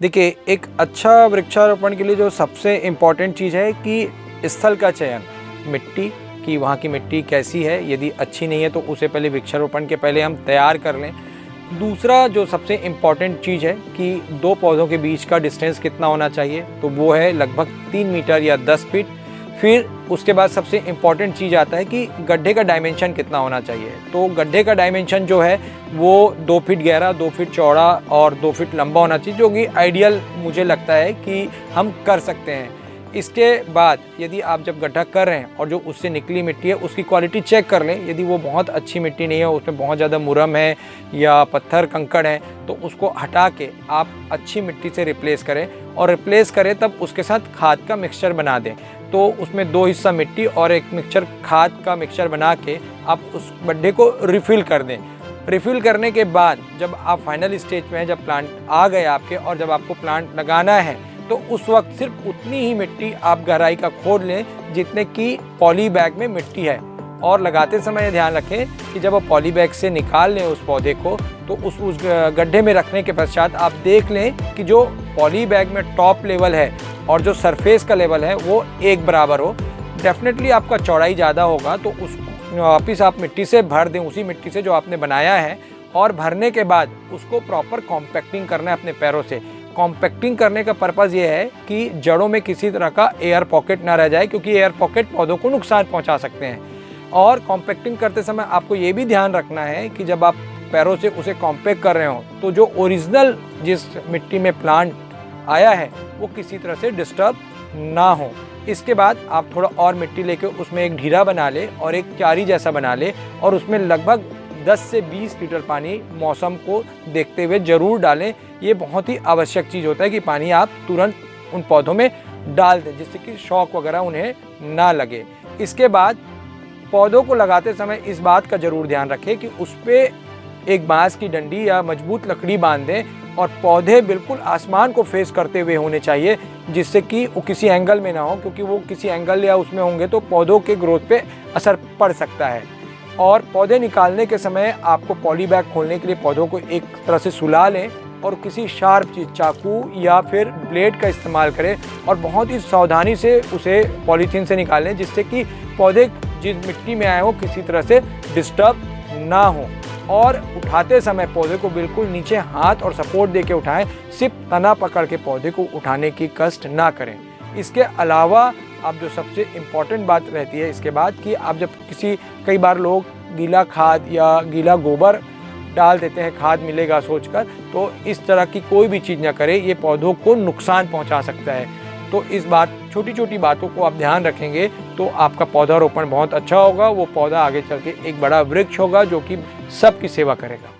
देखिए, एक अच्छा वृक्षारोपण के लिए जो सबसे इम्पॉर्टेंट चीज़ है कि स्थल का चयन, मिट्टी कि वहाँ की मिट्टी कैसी है, यदि अच्छी नहीं है तो उसे पहले वृक्षारोपण के पहले हम तैयार कर लें। दूसरा जो सबसे इम्पॉर्टेंट चीज़ है कि दो पौधों के बीच का डिस्टेंस कितना होना चाहिए, तो वो है लगभग 3 मीटर या 10 फीट। फिर उसके बाद सबसे इम्पॉर्टेंट चीज़ आता है कि गड्ढे का डायमेंशन कितना होना चाहिए। तो गड्ढे का डायमेंशन जो है वो 2 फीट गहरा, 2 फीट चौड़ा और 2 फीट लंबा होना चाहिए, जो कि आइडियल मुझे लगता है कि हम कर सकते हैं। इसके बाद यदि आप जब गड्ढा कर रहे हैं और जो उससे निकली मिट्टी है उसकी क्वालिटी चेक कर लें। यदि वो बहुत अच्छी मिट्टी नहीं है, उसमें बहुत ज़्यादा मुरम है या पत्थर कंकड़ है, तो उसको हटा के आप अच्छी मिट्टी से रिप्लेस करें, और रिप्लेस करें तब उसके साथ खाद का मिक्सचर बना दें। तो उसमें 2 हिस्सा मिट्टी और एक मिक्सचर खाद का मिक्सचर बना के आप उस गड्ढे को रिफ़िल कर दें। रिफ़िल करने के बाद जब आप फाइनल स्टेज में हैं, जब प्लांट आ गए आपके और जब आपको प्लांट लगाना है, तो उस वक्त सिर्फ उतनी ही मिट्टी आप गहराई का खोद लें जितने की पॉली बैग में मिट्टी है। और लगाते समय ध्यान रखें कि जब आप पॉली बैग से निकाल लें उस पौधे को, तो उस गड्ढे में रखने के पश्चात आप देख लें कि जो पॉली बैग में टॉप लेवल है और जो सरफेस का लेवल है वो एक बराबर हो। डेफिनेटली आपका चौड़ाई ज़्यादा होगा तो उसको वापस आप मिट्टी से भर दें, उसी मिट्टी से जो आपने बनाया है। और भरने के बाद उसको प्रॉपर कॉम्पैक्टिंग करना है अपने पैरों से। कॉम्पैक्टिंग करने का पर्पज़ ये है कि जड़ों में किसी तरह का एयर पॉकेट ना रह जाए, क्योंकि एयर पॉकेट पौधों को नुकसान पहुंचा सकते हैं। और कॉम्पैक्टिंग करते समय आपको ये भी ध्यान रखना है कि जब आप पैरों से उसे कॉम्पैक्ट कर रहे हो तो जो ओरिजिनल जिस मिट्टी में प्लांट आया है वो किसी तरह से डिस्टर्ब ना हो। इसके बाद आप थोड़ा और मिट्टी लेके उसमें एक ढीरा बना ले और एक क्यारी जैसा बना ले, और उसमें लगभग 10 से 20 लीटर पानी मौसम को देखते हुए ज़रूर डालें। ये बहुत ही आवश्यक चीज़ होता है कि पानी आप तुरंत उन पौधों में डाल दें, जिससे कि शॉक वगैरह उन्हें ना लगे। इसके बाद पौधों को लगाते समय इस बात का ज़रूर ध्यान रखें कि उस पर एक बांस की डंडी या मजबूत लकड़ी बांध दें, और पौधे बिल्कुल आसमान को फेस करते हुए होने चाहिए, जिससे कि वो किसी एंगल में ना हो, क्योंकि वो किसी एंगल या उसमें होंगे तो पौधों के ग्रोथ पे असर पड़ सकता है। और पौधे निकालने के समय आपको पॉली बैग खोलने के लिए पौधों को एक तरह से सुला लें और किसी शार्प चीज़, चाकू या फिर ब्लेड का इस्तेमाल करें, और बहुत ही सावधानी से उसे पॉलीथीन से निकालें, जिससे कि पौधे जिस मिट्टी में आए हो किसी तरह से डिस्टर्ब ना हो। और उठाते समय पौधे को बिल्कुल नीचे हाथ और सपोर्ट देके उठाएं, सिर्फ तना पकड़ के पौधे को उठाने की कष्ट ना करें। इसके अलावा आप जो सबसे इम्पॉर्टेंट बात रहती है इसके बाद कि आप जब कई बार लोग गीला खाद या गीला गोबर डाल देते हैं खाद मिलेगा सोचकर, तो इस तरह की कोई भी चीज़ ना करें, ये पौधों को नुकसान पहुंचा सकता है। तो इस छोटी छोटी बातों को आप ध्यान रखेंगे तो आपका पौधारोपण बहुत अच्छा होगा। वो पौधा आगे चल के एक बड़ा वृक्ष होगा जो कि सबकी सेवा करेगा।